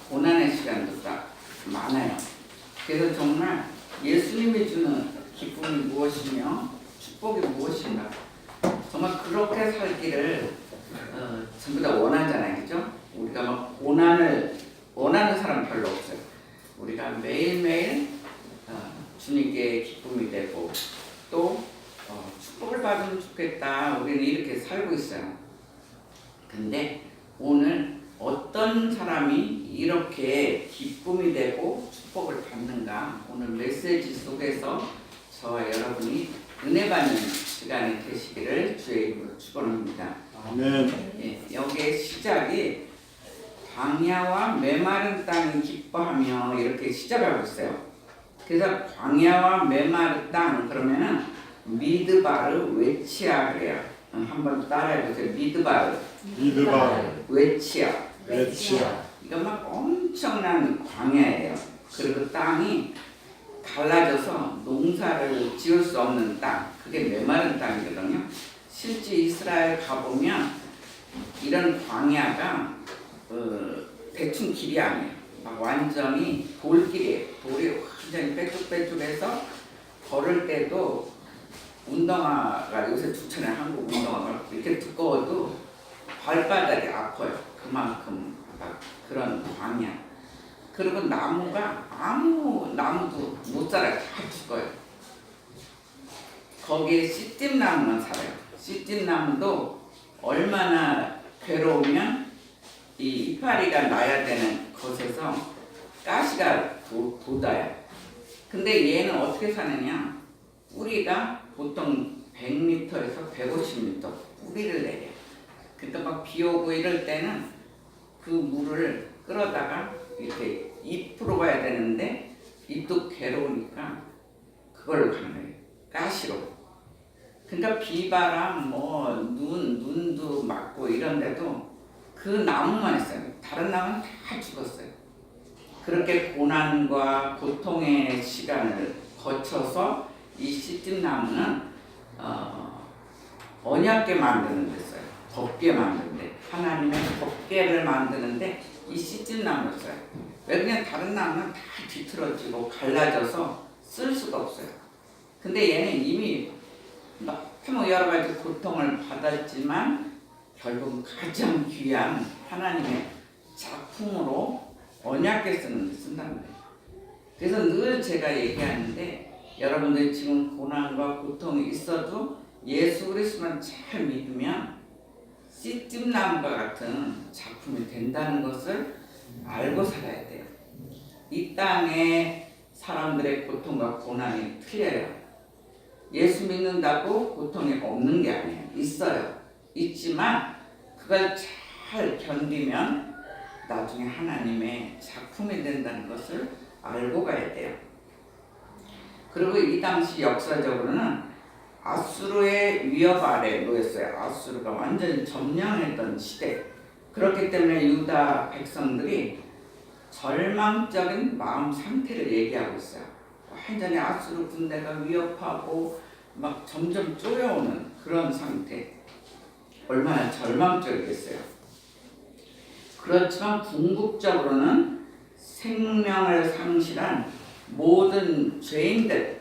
고난의 시간도 딱 많아요. 그래서 정말 예수님이 주는 기쁨이 무엇이며 축복이 무엇인가, 정말 그렇게 살기를 전부 다 원하잖아요, 그죠? 우리가 막 고난을 원하는 사람 별로 없어요. 우리가 매일매일 주님께 기쁨이 되고 또 축복을 받으면 좋겠다, 우리는 이렇게 살고 있어요. 근데 오늘 어떤 사람이 이렇게 기쁨이 되고 축복을 받는가, 오늘 메시지 속에서 저와 여러분이 은혜 받는 시간이 되시기를 주의 이름으로 축원합니다. 아멘. 예, 여기에 시작이 광야와 메마른 땅이 기뻐하며 이렇게 시작하고 있어요. 그래서 광야와 메마른 땅 그러면은 미드바르 웨치아 그래요. 한번 따라해보세요. 미드바르 웨치아. 이거 막 엄청난 광야예요. 그리고 땅이 갈라져서 농사를 지을 수 없는 땅, 그게 메마른 땅이거든요. 실제 이스라엘 가보면 이런 광야가 대충 길이 아니에요. 막 완전히 돌길이에요. 돌이 완전히 빼쭉빼쭉해서 걸을 때도 운동화가 요새 좋잖아요. 한국 운동화가 이렇게 두꺼워도 발바닥이 아파요. 그만큼 막 그런 광야. 그리고 나무가 아무 나무도 못 자라요. 다 죽어요. 거기에 씨찜나무만 살아요. 씨찜나무도 얼마나 괴로우면 이 이파리가 나야 되는 곳에서 가시가 돋아요. 근데 얘는 어떻게 사느냐? 뿌리가 보통 100m에서 150m 뿌리를 내려요. 그러니까 막 비 오고 이럴 때는 그 물을 끌어다가 이렇게 잎으로 가야 되는데 잎도 괴로우니까 그걸로 가는 거예요. 가시로. 그러니까 비바람, 눈도 맞고 이런데도 그 나무만 있어요. 다른 나무는 다 죽었어요. 그렇게 고난과 고통의 시간을 거쳐서 이 씨찜나무는 언약궤 만드는 데 써요. 법궤 만드는데, 하나님의 법궤를 만드는데 이 씨찜나무를 써요. 왜? 그냥 다른 나무는 다 뒤틀어지고 갈라져서 쓸 수가 없어요. 근데 얘는 이미 너무 여러 가지 고통을 받았지만 결국 가장 귀한 하나님의 작품으로 언약궤 쓰는 데 쓴다는 거예요. 그래서 늘 제가 얘기하는데, 여러분들이 지금 고난과 고통이 있어도 예수 그리스도만 잘 믿으면 씨찜나무와 같은 작품이 된다는 것을 알고 살아야 돼요. 이 땅에 사람들의 고통과 고난이 틀려요. 예수 믿는다고 고통이 없는 게 아니에요. 있어요. 있지만 그걸 잘 견디면 나중에 하나님의 작품이 된다는 것을 알고 가야 돼요. 그리고 이 당시 역사적으로는 아수르의 위협 아래 놓였어요. 아수르가 완전히 점령했던 시대. 그렇기 때문에 유다 백성들이 절망적인 마음 상태를 얘기하고 있어요. 완전히 아수르 군대가 위협하고 막 점점 쪼여오는 그런 상태. 얼마나 절망적이겠어요. 그렇지만 궁극적으로는 생명을 상실한 모든 죄인들,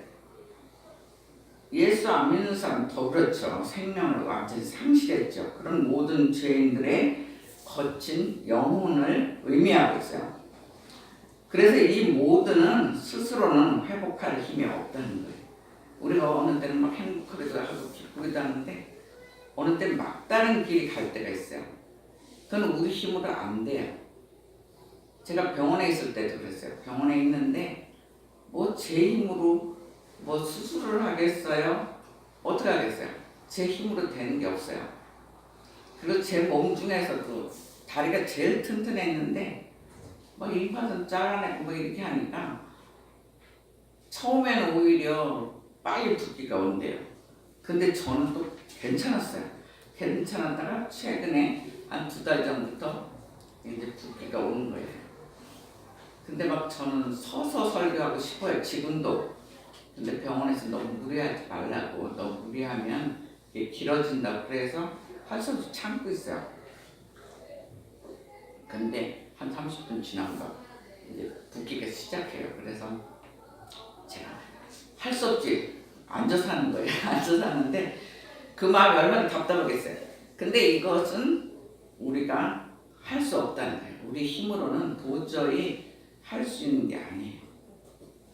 예수 안 믿는 사람 더 그렇죠. 생명을 완전히 상실했죠. 그런 모든 죄인들의 거친 영혼을 의미하고 있어요. 그래서 이 모든은 스스로는 회복할 힘이 없다는 거예요. 우리가 어느 때는 막 행복하기도 하고 기쁘기도 하는데 어느 때는 막다른 길이 갈 때가 있어요. 그건 우리 힘으로 안 돼요. 제가 병원에 있을 때도 그랬어요. 병원에 있는데 제 힘으로 수술을 하겠어요? 어떻게 하겠어요? 제 힘으로 되는 게 없어요. 그리고 제 몸 중에서도 다리가 제일 튼튼했는데 임파선 잘라내고 이렇게 하니까 처음에는 오히려 빨리 붓기가 온대요. 근데 저는 또 괜찮았어요. 괜찮았다가 최근에 한 2달 전부터 이제 붓기가 오는 거예요. 근데 저는 서서 설교하고 싶어요. 지금도. 근데 병원에서 너무 무리하지 말라고, 너무 무리하면 이게 길어진다고 그래서 할 수 없이 참고 있어요. 근데 한 30분 지나가 이제 붓기가 시작해요. 그래서 제가 할 수 없지 앉아서 하는 거예요. 앉아서 하는데 그 마음이 얼마나 답답하겠어요. 근데 이것은 우리가 할 수 없다는 거예요. 우리 힘으로는 도저히 할 수 있는 게 아니에요.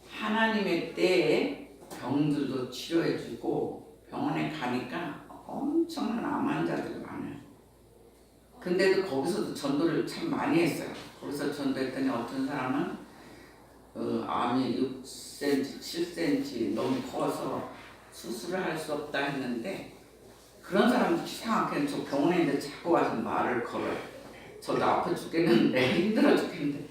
하나님의 때에 병들도 치료해주고 병원에 가니까 엄청난 암 환자들이 많아요. 근데도 거기서도 전도를 참 많이 했어요. 거기서 전도했더니 어떤 사람은 암이 6cm, 7cm 너무 커서 수술을 할 수 없다 했는데 그런 사람도 이상하게 저 병원에 있는데 자꾸 와서 말을 걸어요. 저도 아파 죽겠는데 힘들어 죽겠는데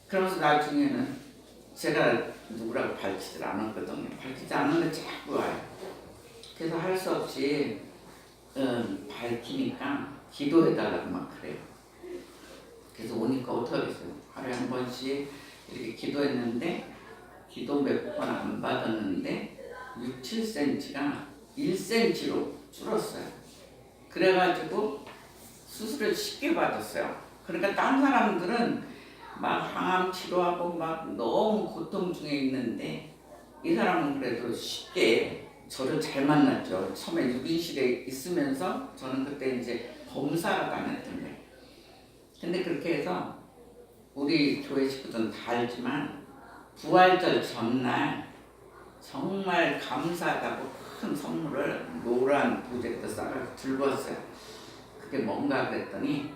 그러면서 나중에는 제가 누구라고 밝히질 않았거든요. 밝히지 않았는데 자꾸 와요. 그래서 할 수 없이 밝히니까 기도해달라고 막 그래요. 그래서 오니까 어떡하겠어요. 하루에 한 번씩 이렇게 기도했는데 기도 몇 번 안 받았는데 6, 7cm가 1cm로 줄었어요. 그래가지고 수술을 쉽게 받았어요. 그러니까 딴 사람들은 막 항암 치료하고 막 너무 고통 중에 있는데 이 사람은 그래도 쉽게 저를 잘 만났죠. 처음에 유빈실에 있으면서 저는 그때 이제 검사를 다녔던 거예요. 근데 그렇게 해서 우리 교회 식구들은 다 알지만 부활절 전날 정말 감사하다고 큰 선물을 노란 부재도 싸가지고 들고 왔어요. 그게 뭔가 그랬더니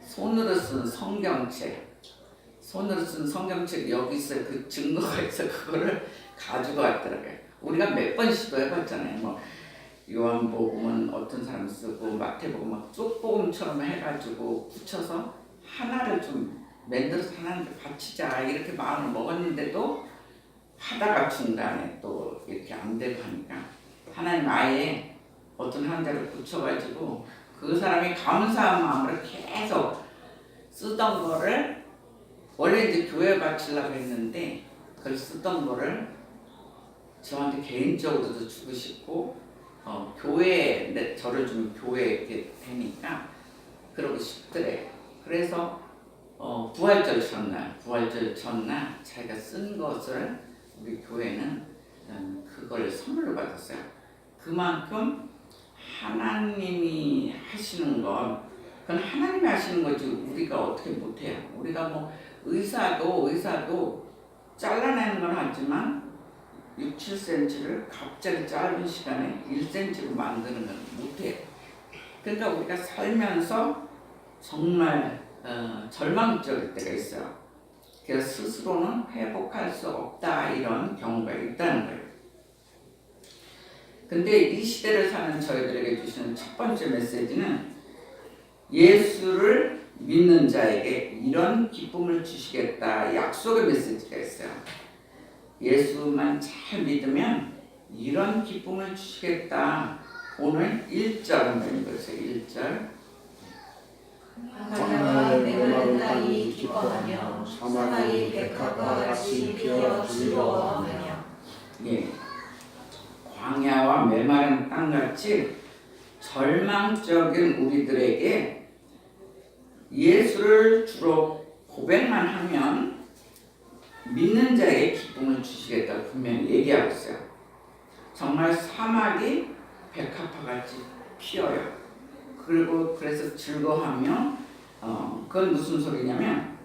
손으로 쓴 성경책 여기 있어요. 그 증거가 있어. 그거를 가지고 왔더라고요. 우리가 몇 번 시도해봤잖아요. 뭐 요한복음은 어떤 사람 쓰고 마태복음 막 쪽복음처럼 해가지고 붙여서 하나를 좀 만들어서 하나님께 바치자 이렇게 마음을 먹었는데도 하다가 중간에 또 이렇게 안 되고 하니까 하나님 아예 어떤 한 대를 붙여가지고 그 사람이 감사한 마음으로 계속 쓰던 거를 원래 이제 교회에 바치려고 했는데 그걸 쓰던 거를 저한테 개인적으로도 주고 싶고 교회에 저를 좀 교회에 이렇게 되니까 그러고 싶더래. 그래서 부활절 전날 자기가 쓴 것을 우리 교회는 그걸 선물로 받았어요. 그만큼 하나님이 하시는 건 그건 하나님이 하시는 거지 우리가 어떻게 못해요. 우리가 뭐 의사도 잘라내는 건 하지만 6, 7cm를 갑자기 짧은 시간에 1cm로 만드는 건 못해요. 그러니까 우리가 살면서 정말 절망적일 때가 있어요. 그래서 스스로는 회복할 수 없다 이런 경우가 있다는 거예요. 근데 이 시대를 사는 저희들에게 주시는 첫 번째 메시지는 예수를 믿는 자에게 이런 기쁨을 주시겠다 약속의 메시지가 있어요. 예수만 잘 믿으면 이런 기쁨을 주시겠다. 오늘 1절 한번 읽어주세요. 1절 광야와 메마른 땅이 기뻐하며 사막이 백합과 같이 피어 즐거워하며. 예, 광야와 메마른 땅같이 절망적인 우리들에게 예수를 주로 고백만 하면 믿는 자에게 기쁨을 주시겠다고 분명히 얘기하고 있어요. 정말 사막이 백합화같이 피어요. 그리고 그래서 즐거워하며 그건 무슨 소리냐면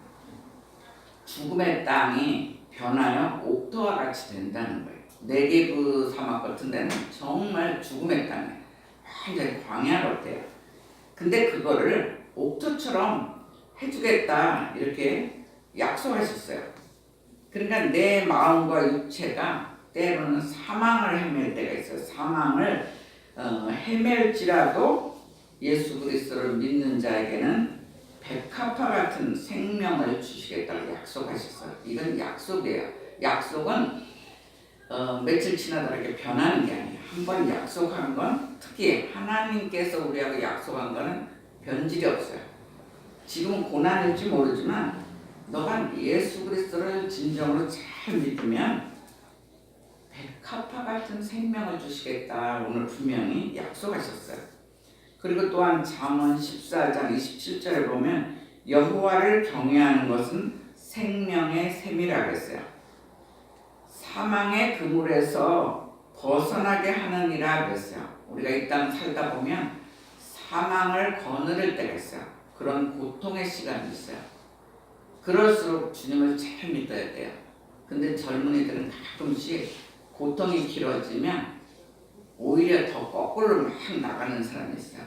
죽음의 땅이 변하여 옥토와 같이 된다는 거예요. 네게브 사막 같은 데는 정말 죽음의 땅이에요. 완전히 광야로 돼요. 근데 그거를 옥토처럼 해주겠다 이렇게 약속하셨어요. 그러니까 내 마음과 육체가 때로는 사망을 헤맬 때가 있어요. 사망을 헤맬지라도 예수 그리스도를 믿는 자에게는 백합화 같은 생명을 주시겠다고 약속하셨어요. 이건 약속이에요. 약속은 며칠 지나다 이렇게 변하는 게 아니에요. 한 번 약속한 건 특히 하나님께서 우리하고 약속한 거는 변질이 없어요. 지금 고난일지 모르지만 너가 예수 그리스도를 진정으로 잘 믿으면 백합화 같은 생명을 주시겠다. 오늘 분명히 약속하셨어요. 그리고 또한 잠언 14장 27절에 보면 여호와를 경외하는 것은 생명의 샘이라 그랬어요. 사망의 그물에서 벗어나게 하느니라 그랬어요. 우리가 이 땅 살다 보면 사망을 거느릴 때가 있어요. 그런 고통의 시간이 있어요. 그럴수록 주님을 잘 믿어야 돼요. 근데 젊은이들은 가끔씩 고통이 길어지면 오히려 더 거꾸로 막 나가는 사람이 있어요.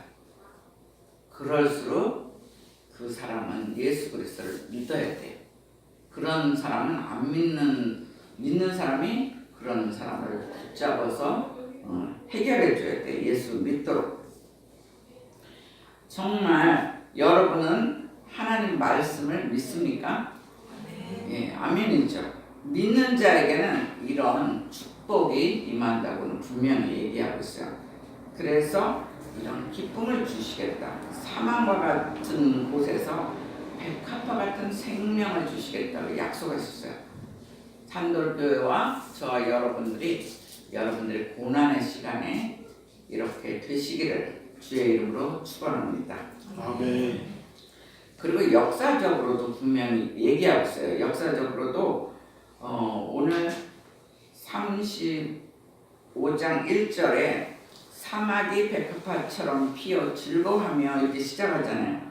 그럴수록 그 사람은 예수 그리스도를 믿어야 돼요. 그런 사람은 안 믿는 사람이 그런 사람을 붙잡아서 해결해 줘야 돼요. 예수 믿도록. 정말 여러분은 하나님 말씀을 믿습니까? 예, 아멘이죠. 믿는 자에게는 이런 축복이 임한다고는 분명히 얘기하고 있어요. 그래서 이런 기쁨을 주시겠다. 사망과 같은 곳에서 백합화 같은 생명을 주시겠다고 약속하셨어요. 산돌교회와 저와 여러분들의 고난의 시간에 이렇게 되시기를 주의 이름으로 축원합니다. 아멘. 그리고 역사적으로도 분명히 얘기하고 있어요. 역사적으로도 오늘 35장 1절에 사막이 백합화처럼 피어 즐거워하며 이렇게 시작하잖아요.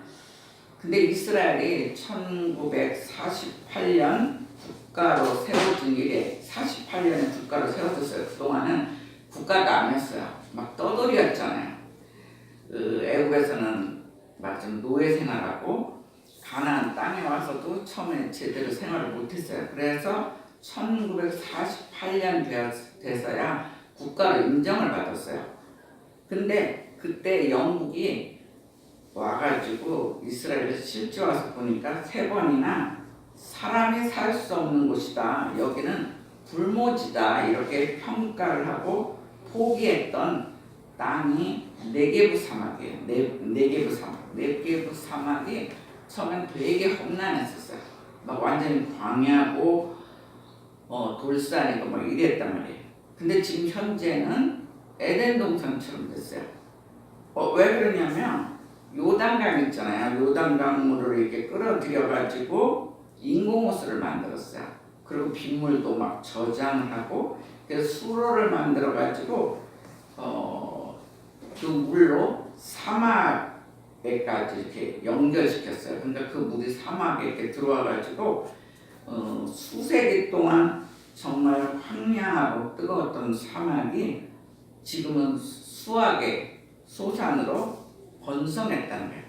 근데 이스라엘이 1948년 국가로 세워진 일에 48년에 국가로 세워졌어요. 그동안은 국가가 아니었어요. 막 떠돌이였잖아요. 애국에서는 막 좀 노예 생활하고 가나안 땅에 와서도 처음에 제대로 생활을 못했어요. 그래서 1948년 돼서야 국가로 인정을 받았어요. 근데 그때 영국이 와가지고 이스라엘에서 실제 와서 보니까 3번이나 사람이 살 수 없는 곳이다. 여기는 불모지다. 이렇게 평가를 하고 포기했던 땅이 네게부 사막이에요. 네게부 사막이 처음엔 되게 험난했었어요. 막 완전히 광야고 돌산이고 막 이랬단 말이에요. 근데 지금 현재는 에덴 동산처럼 됐어요. 왜 그러냐면 요단강 있잖아요. 요단강물을 이렇게 끌어들여가지고 인공호수를 만들었어요. 그리고 빗물도 막 저장하고 그래서 수로를 만들어가지고 그 물로 사막에까지 이렇게 연결시켰어요. 그러니까 그 물이 사막에 이렇게 들어와가지고 수세기 동안 정말 황량하고 뜨거웠던 사막이 지금은 수확의 소산으로 번성했다는 거예요.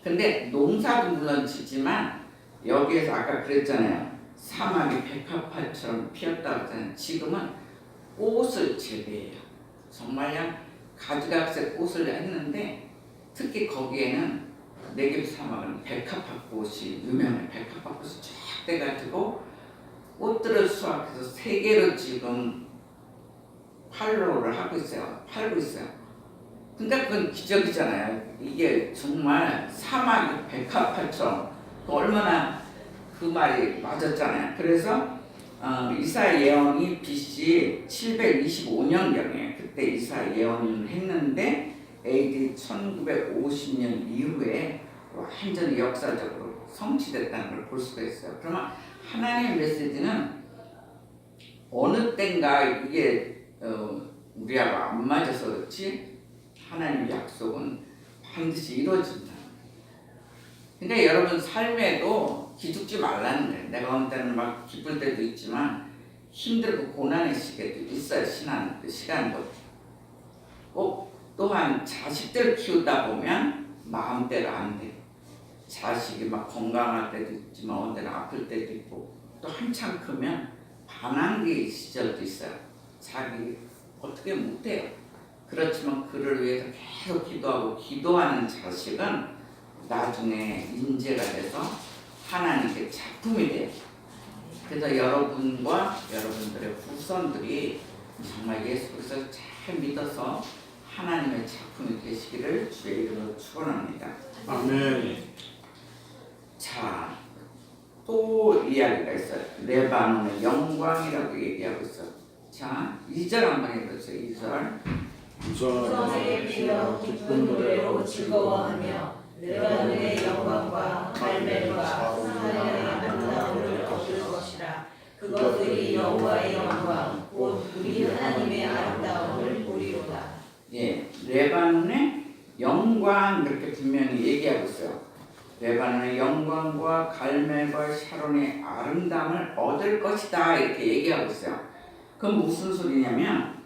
근데 농사도 물론 지지만 여기에서 아까 그랬잖아요. 사막이 백합화처럼 피었다고 했잖아요. 지금은 꽃을 재배해요. 정말요. 가지각색 꽃을 했는데 특히 거기에는 네게부 사막은 백합화 꽃이 유명해요. 백합화 꽃이 쫙 돼가지고 꽃들을 수확해서 세계로 지금 팔고 있어요. 그러니까 그건 기적이잖아요. 이게 정말 사막이 백합화처럼 얼마나 그 말이 맞았잖아요. 그래서 이사 예언이 BC 725년경에 그때 이사 예언을 했는데 AD 1950년 이후에 완전히 역사적으로 성취됐다는 걸 볼 수가 있어요. 그러면 하나님의 메시지는 어느 때인가 이게 우리하고 안 맞아서 그렇지 하나님의 약속은 반드시 이루어진다. 그러니까 여러분 삶에도 기죽지 말라는 거예요. 내가 어느 때는 막 기쁠 때도 있지만 힘들고 고난의 시기도 있어요. 시간도. 또한 자식들 키우다 보면 마음대로 안 돼요. 자식이 막 건강할 때도 있지만 어느 때는 아플 때도 있고 또 한참 크면 반항기 시절도 있어요. 자기 어떻게 못해요. 그렇지만 그를 위해서 계속 기도하고 기도하는 자식은 나중에 인재가 돼서 하나님께 작품이 돼요. 그래서 여러분과 여러분들의 후손들이 정말 예수 그리스도를 잘 믿어서 하나님의 작품이 되시기를 주의 이름으로 축원합니다. 아멘. 자, 또 이야기가 있어요. 레바논의 영광이라고 얘기하고 있어요. 자, 2절 한번 해보세요. 2절. 우선에 피어 기쁜 노래로 즐거워하며 레바논의 영광과 갈멜과 사마리아의 아름다움을 얻을 것이라. 그것들이 여호와의 영광 곧 우리 하나님의 아름다움을 보리로다. 예, 레바논의 영광 그렇게 분명히 얘기하고 있어요. 레바논의 영광과 갈멜과 샤론의 아름다움을 얻을 것이다 이렇게 얘기하고 있어요. 그건 무슨 소리냐면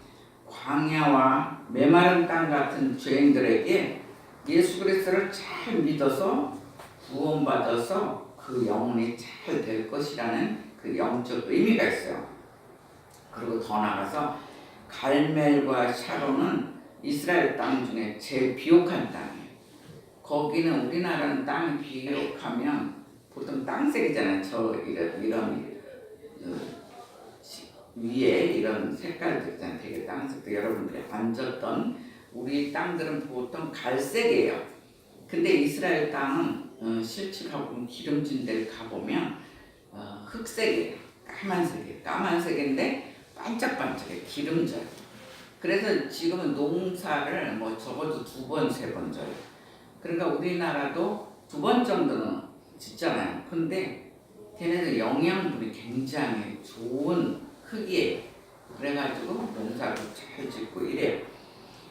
광야와 메마른 땅 같은 죄인들에게 예수 그리스도를 잘 믿어서 구원받아서 그 영혼이 잘 될 것이라는 그 영적 의미가 있어요. 그리고 더 나아가서 갈멜과 샤론은 이스라엘 땅 중에 제일 비옥한 땅이에요. 거기는 우리나라는 땅이 비옥하면 보통 땅색이잖아요. 저 이런 위에 이런 색깔들 있잖아요. 되게 땅색도 여러분들이 앉았던 우리 땅들은 보통 갈색이에요. 근데 이스라엘 땅은 실제 가보면 기름진 데를 가보면 흑색이에요. 까만색이에요. 까만색인데 반짝반짝해 기름져요. 그래서 지금은 농사를 뭐 적어도 2번, 3번 져요. 그러니까 우리나라도 2번 정도는 짓잖아요. 근데 걔네들 영양분이 굉장히 좋은 흙이에요. 그래가지고 농사도 잘 짓고 이래요.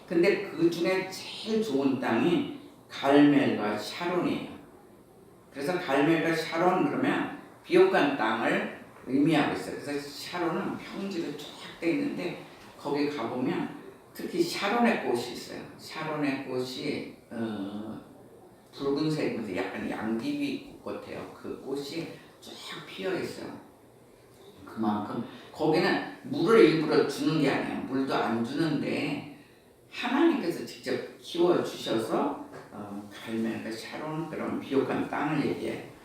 근데 그 중에 제일 좋은 땅이 갈멜과 샤론이에요. 그래서 갈멜과 샤론 그러면 비옥한 땅을 의미하고 있어요. 그래서 샤론은 평지로 쫙 돼 있는데 거기 가보면 특히 샤론의 꽃이 있어요. 샤론의 꽃이 붉은색이면서 약간 양귀비 꽃 같아요. 그 꽃이 쫙 피어 있어요. 그만큼 거기는 물을 일부러 주는 게 아니에요. 물도 안 주는데 하나님께서 직접 키워 주셔서 갈멜과 샤론 그런 비옥한 땅을 얘기해요.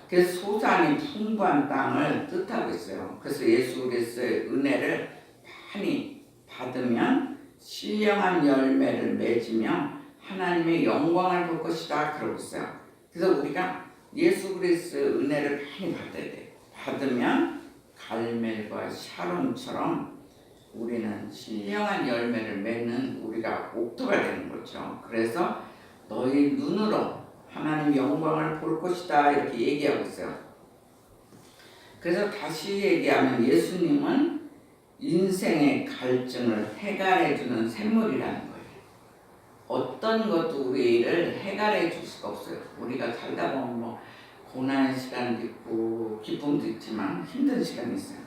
그래서 소산이 풍부한 땅을 뜻하고 있어요. 그래서 예수 그리스도의 은혜를 많이 받으면 신령한 열매를 맺으며 하나님의 영광을 볼 것이다 그러고 있어요. 그래서 우리가 예수 그리스도의 은혜를 많이 받아야 돼요. 받으면 갈멜과 샤론처럼 우리는 신령한 열매를 맺는 우리가 옥토가 되는 거죠. 그래서 너희 눈으로 하나님 영광을 볼 것이다 이렇게 얘기하고 있어요. 그래서 다시 얘기하면 예수님은 인생의 갈증을 해결해주는 샘물이라는 거예요. 어떤 것도 우리를 해결해 줄 수가 없어요. 우리가 살다 보면 뭐 고난의 시간도 있고 기쁨도 있지만 힘든 시간이 있어요.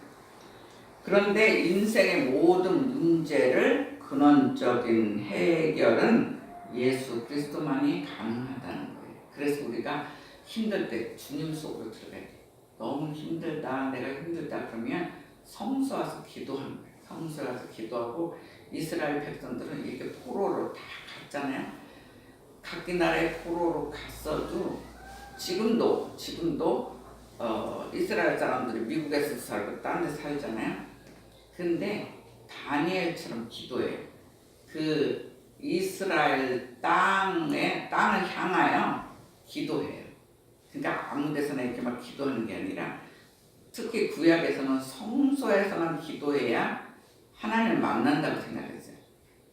그런데 인생의 모든 문제를 근원적인 해결은 예수 그리스도만이 가능하다는 거예요. 그래서 우리가 힘들 때 주님 속으로 들어가야 돼요. 너무 힘들다, 내가 힘들다 그러면 성소 와서 기도하는 거예요. 성소 와서 기도하고 이스라엘 백성들은 이렇게 포로로 다 갔잖아요. 각기 나라의 포로로 갔어도 지금도 이스라엘 사람들이 미국에서 살고 딴 데 살잖아요. 근데 다니엘처럼 기도해요. 그 이스라엘 땅을 향하여 기도해요. 그러니까 아무 데서나 이렇게 막 기도하는 게 아니라 특히 구약에서는 성소에서만 기도해야 하나님을 만난다고 생각했어요.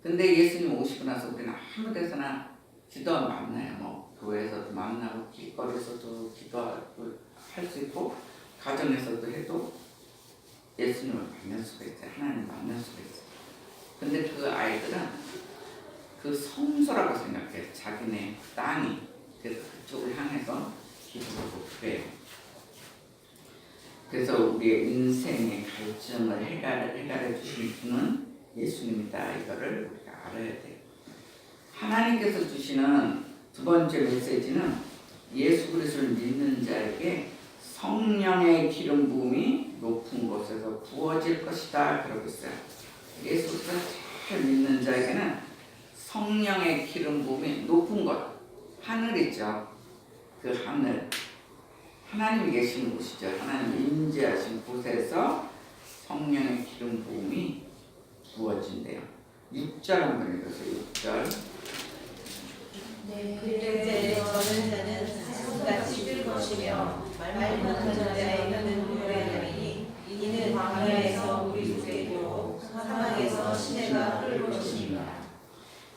근데 예수님 오시고 나서 우리는 아무 데서나 기도하면 만나요. 뭐 교회에서도 만나고 길거리에서도 기도하고 할 수 있고 가정에서도 해도 예수님을 만날 수가 있어요. 하나님을 만날 수가 있어요. 근데 그 아이들은 그 성소라고 생각해요. 자기네 땅이. 그래서 그쪽을 향해서 기도하고 그래요. 그래서 우리의 인생의 갈증을 해결해 주신 분은 예수님이다. 이거를 우리가 알아야 돼요. 하나님께서 주시는 2번째 메시지는 예수 그리스도를 믿는 자에게 성령의 기름 부음이 높은 곳에서 부어질 것이다 그러고 있어요. 예수 그리스도를 잘 믿는 자에게는 성령의 기름 부음이 높은 곳, 하늘이죠. 그 하늘, 하나님이 계신 곳이죠. 하나님이 임재하신 곳에서 성령의 기름 부음이 부어진대요. 6절 한번 읽으세요. 6절. 그때 저는 자는 사슴같이 뜰 것이며 말 못하는 자에게는 노래하리니 이는 광야에서 우리 속에 있고 사막에서 시내가 흐를 것입니다.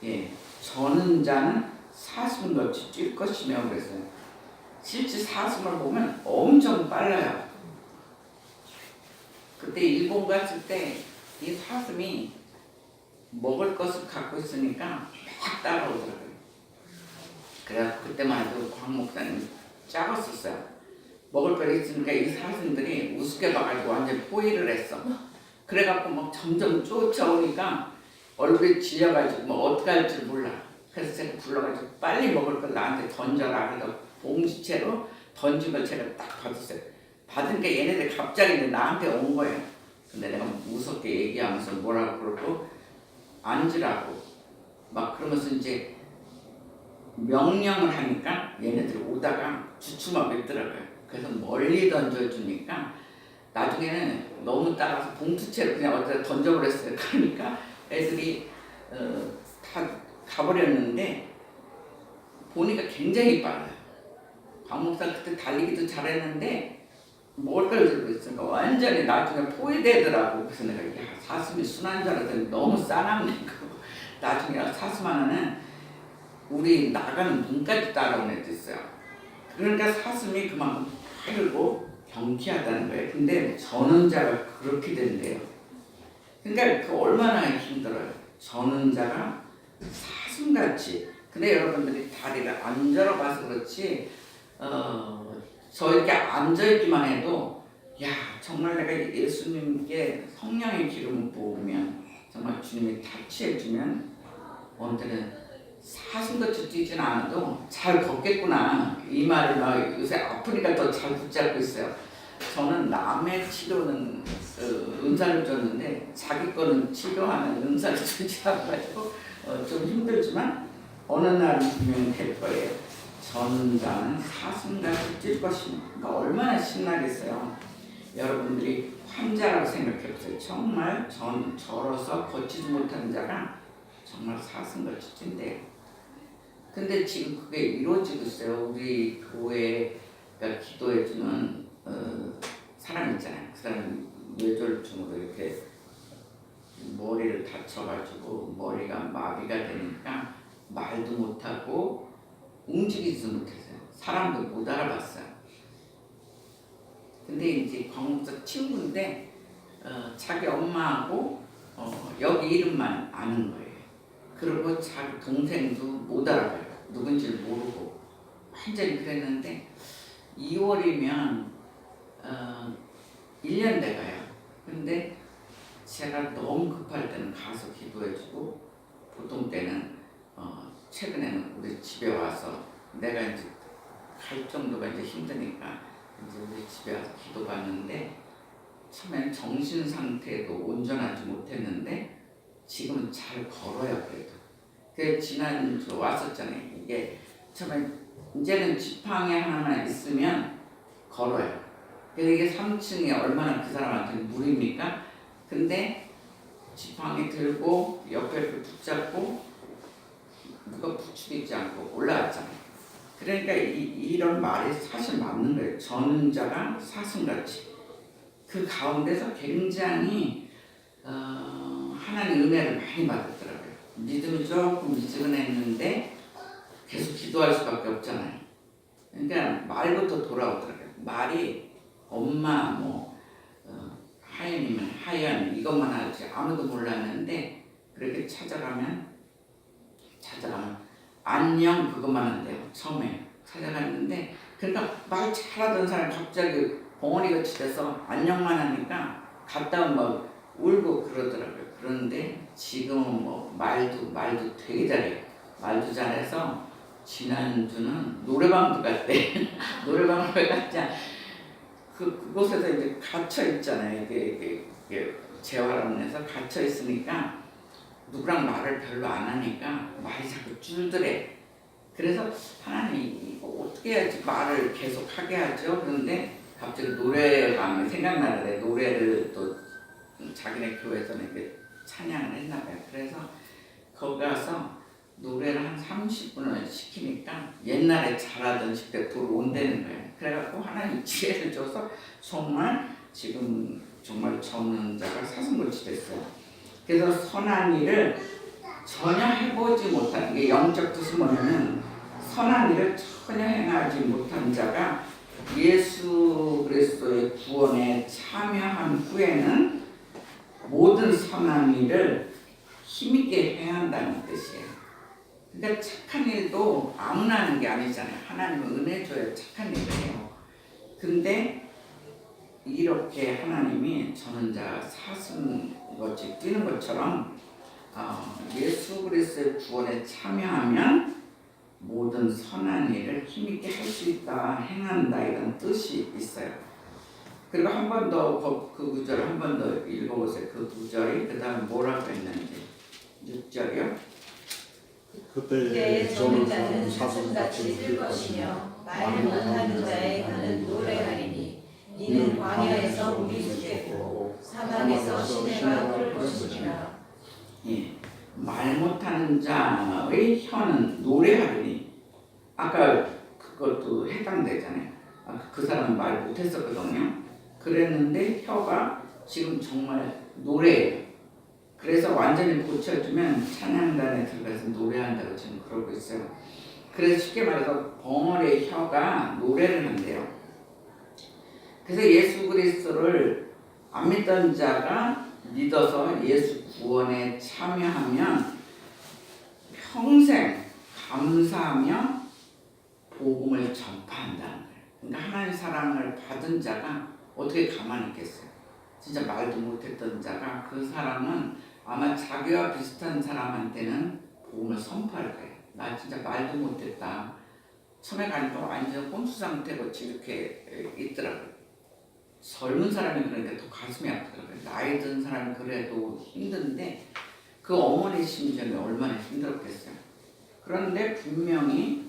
예, 저는 자는 사슴같이 뛸 것이며 그랬어요. 실제 사슴을 보면 엄청 빨라요. 그때 일본 갔을 때 이 사슴이 먹을 것을 갖고 있으니까 막 따라오더라고요. 그래서 그때만 해도 광 목사님 작았었어요. 먹을 거 있으니까 이 사슴들이 우습게 봐가지고 완전 포위를 했어. 그래갖고 막 점점 쫓아오니까 얼굴이 질려가지고 뭐 어떻게 할지 몰라. 그래서 제가 불러가지고 빨리 먹을 걸 나한테 던져라. 그래서 봉지채로 던진 걸 제가 딱 받았어요. 받으니까 얘네들 갑자기 나한테 온 거예요. 근데 내가 무섭게 얘기하면서 뭐라고 그러고 앉으라고 막 그러면서 이제 명령을 하니까 얘네들이 오다가 주춤하고 있더라고요. 그래서 멀리 던져주니까 나중에는 너무 따라서 봉투채로 그냥 어디다 던져버렸어요. 그러니까 애들이 다 가버렸는데 보니까 굉장히 빨라요. 박 목사 그때 달리기도 잘했는데 먹을 걸 들고 있으니까 완전히 나중에 포위되더라고. 그래서 내가 야 사슴이 순한 줄 알았더니 너무 싸납네. 나중에 사슴 하나는 우리 나가는 문까지 따라온 애도 있어요. 그러니까 사슴이 그만큼 빠르고 경쾌하다는 거예요. 근데 전원자가 그렇게 된대요. 그러니까 그 얼마나 힘들어요. 전원자가 사슴같이. 근데 여러분들이 다리를 안 절어봐서 그렇지 저 이렇게 앉아있기만 해도 야 정말 내가 예수님께 성령의 기름을 부으면 정말 주님이 타치해주면 언제는 사슴같이 뛰진 않아도 잘 걷겠구나 이 말을 막 요새 아프니까 더 잘 붙잡고 있어요. 저는 남의 치료는 은사를 줬는데 자기 거는 치료하는 은사를 주지 않아가지고 좀 힘들지만 어느 날은 분명히 될 거예요. 전자는 사슴같이 뛸 것입니다. 그러니까 얼마나 신나겠어요. 여러분들이 환자라고 생각해보세요. 정말 절어서 걷지도 못하는 자가 정말 사슴같이 뛴대요. 근데 지금 그게 이루어지고 있어요. 우리 교회가 기도해주는 사람 있잖아요. 그 사람이 뇌졸중으로 이렇게 머리를 다쳐가지고 머리가 마비가 되니까 말도 못하고 움직이지도 못했어요. 사람도 못 알아봤어요. 근데 이제 광목사 친구인데 자기 엄마하고 여기 이름만 아는 거예요. 그리고 자기 동생도 못 알아봐요. 누군지 모르고 완전히 그랬는데 2월이면 1년 돼가요. 근데 제가 너무 급할 때는 가서 기도해주고 보통 때는 최근에는 우리 집에 와서 내가 이제 갈 정도가 이제 힘드니까 이제 우리 집에 와서 기도받는데 처음엔 정신 상태도 온전하지 못했는데 지금은 잘 걸어요. 그래도 그 지난주 왔었잖아요. 이게 처음에 이제는 지팡이 하나만 있으면 걸어요. 근데 이게 3층이 얼마나 그 사람한테 무리입니까? 근데 지팡이 들고 옆에 붙잡고 누가 부추기지 않고 올라왔잖아요. 그러니까 이런 말이 사실 맞는 거예요. 저는 자가 사슴같이 그 가운데서 굉장히 하나님 은혜를 많이 받았더라고요. 믿음이 조금 미지근했는데 계속 기도할 수밖에 없잖아요. 그러니까 말부터 돌아오더라고요. 말이 엄마 뭐 하연이면 하연 이것만 알지 아무도 몰랐는데 그렇게 찾아가면 안녕 그것만 한대요. 처음에 찾아갔는데 그러니까 말 잘하던 사람이 갑자기 벙어리같이 돼서 안녕만 하니까 갔다 오면 막 울고 그러더라고요. 그런데 지금은 뭐 말도 되게 잘해요. 말도 잘해서 지난주는 노래방도 갔대. 노래방을 왜 갔지? 그곳에서 이제 갇혀 있잖아요. 이게 재활원에서 갇혀 있으니까 누구랑 말을 별로 안 하니까 말이 자꾸 줄더래. 그래서 하나님 이거 어떻게 해야지 말을 계속 하게 하죠. 그런데 갑자기 노래방이 생각나더래. 노래를 또 자기네 교회에서는 이렇게 찬양을 했나 봐요. 그래서 거기 가서 노래를 한 30분을 시키니까 옛날에 잘하던 10대 돌아온다는 거예요. 그래갖고 하나님 지혜를 줘서 정말 지금 정말 전능자가 사슴같이 됐어요. 그래서 선한 일을 전혀 해보지 못하는 게 영적 뜻이 뭐냐면 선한 일을 전혀 행하지 못한 자가 예수 그리스도의 구원에 참여한 후에는 모든 선한 일을 힘있게 행한다는 뜻이에요. 그러니까 착한 일도 아무나 하는 게 아니잖아요. 하나님은 은혜 줘야 착한 일을 해요. 근데 이렇게 하나님이 저는 자 사슴같이 뛰는 것처럼 예수 그리스도의 구원에 참여하면 모든 선한 일을 힘있게 할 수 있다, 행한다 이런 뜻이 있어요. 그리고 한 번 더 그 구절을 한 번 더 읽어보세요. 그 구절이 그 다음에 뭐라고 했는지 6절이요. 그때의 저는 자는 사슴같이 뜰 것이며 말 못하는 자의 혀는 노래하리니 이는 광야에서 물이 솟겠고 사막에서 시내가 흐를 것이니라. 예, 말 못하는 자의 혀는 노래하리니 아까 그것도 해당되잖아요. 그 사람은 말 못했었거든요. 그랬는데 혀가 지금 정말 노래예요. 그래서 완전히 고쳐주면 찬양단에 들어가서 노래한다고 지금 그러고 있어요. 그래서 쉽게 말해서 벙어리의 혀가 노래를 한대요. 그래서 예수 그리스도를 안 믿던 자가 믿어서 예수 구원에 참여하면 평생 감사하며 복음을 전파한다는 거예요. 그러니까 하나님의 사랑을 받은 자가 어떻게 가만히 있겠어요? 진짜 말도 못했던 자가 그 사람은 아마 자기와 비슷한 사람한테는 복음을 선포할 거예요. 나 진짜 말도 못했다. 처음에 가니까 완전 꼼수 상태고 이렇게 있더라고요. 젊은 사람이 그러니까 더 가슴이 아프더라고요. 나이 든 사람이 그래도 힘든데 그 어머니 심정이 얼마나 힘들었겠어요. 그런데 분명히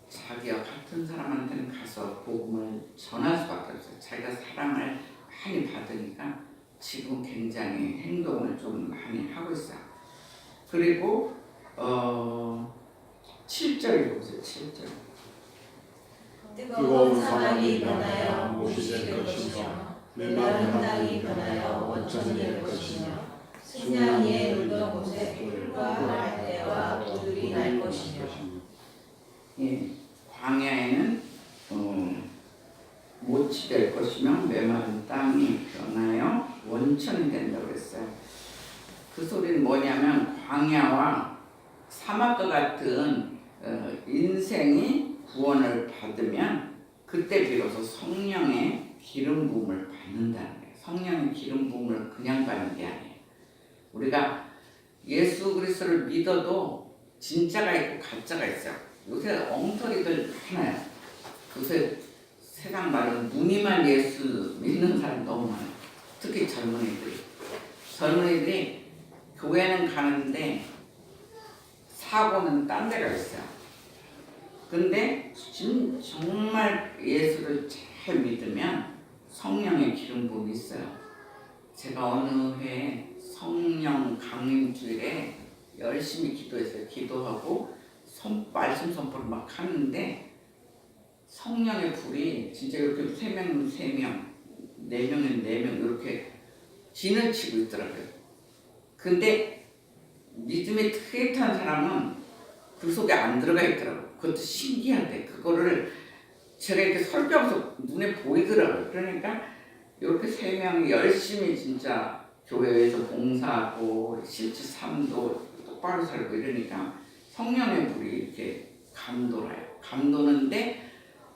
자기와 같은 사람한테는 가서 복음을 전할 수밖에 없어요. 자기가 사랑을 많이 받으니까 지금 굉장히 행동을 좀 많이 하고 있어요. 그리고 7절을 보세요. 7절. 뜨거운 사막이 변하여 못이 될 것이며 메마른 땅이 변하여 원천이 될 것이며 승냥이의 놀던 곳에 풀과 갈대와 우들이 날 것이며. 예, 광야에는 못이 될 것이며 메마른 땅이 변하여 원천이 된다고 했어요. 그 소리는 뭐냐면 광야와 사막과 같은 인생이 구원을 받으면 그때 비로소 성령의 기름 부음을 받는다는 거예요. 성령의 기름 부음을 그냥 받는 게 아니에요. 우리가 예수 그리스도를 믿어도 진짜가 있고 가짜가 있어요. 요새 엉터리들 많아요. 요새 세상 말로 무늬만 예수 믿는 사람이 너무 많아요. 특히 젊은이들이 교회는 가는데 사고는 딴 데가 있어요. 근데 정말 예수를 잘 믿으면 성령의 기름 부음이 있어요. 제가 어느 해에 성령 강림주일에 열심히 기도했어요. 기도하고 말씀 선포를 막 하는데 성령의 불이 진짜 이렇게 3명, 4명, 4명은 4명 이렇게 진을 치고 있더라고요. 근데 믿음이 트윗한 사람은 그 속에 안 들어가 있더라고요. 그것도 신기한데 그거를 제가 이렇게 설교하면서 눈에 보이더라고요. 그러니까 이렇게 3명이 열심히 진짜 교회에서 봉사하고 실제 삶도 똑바로 살고 이러니까 성령의 불이 이렇게 감돌아요. 감도는데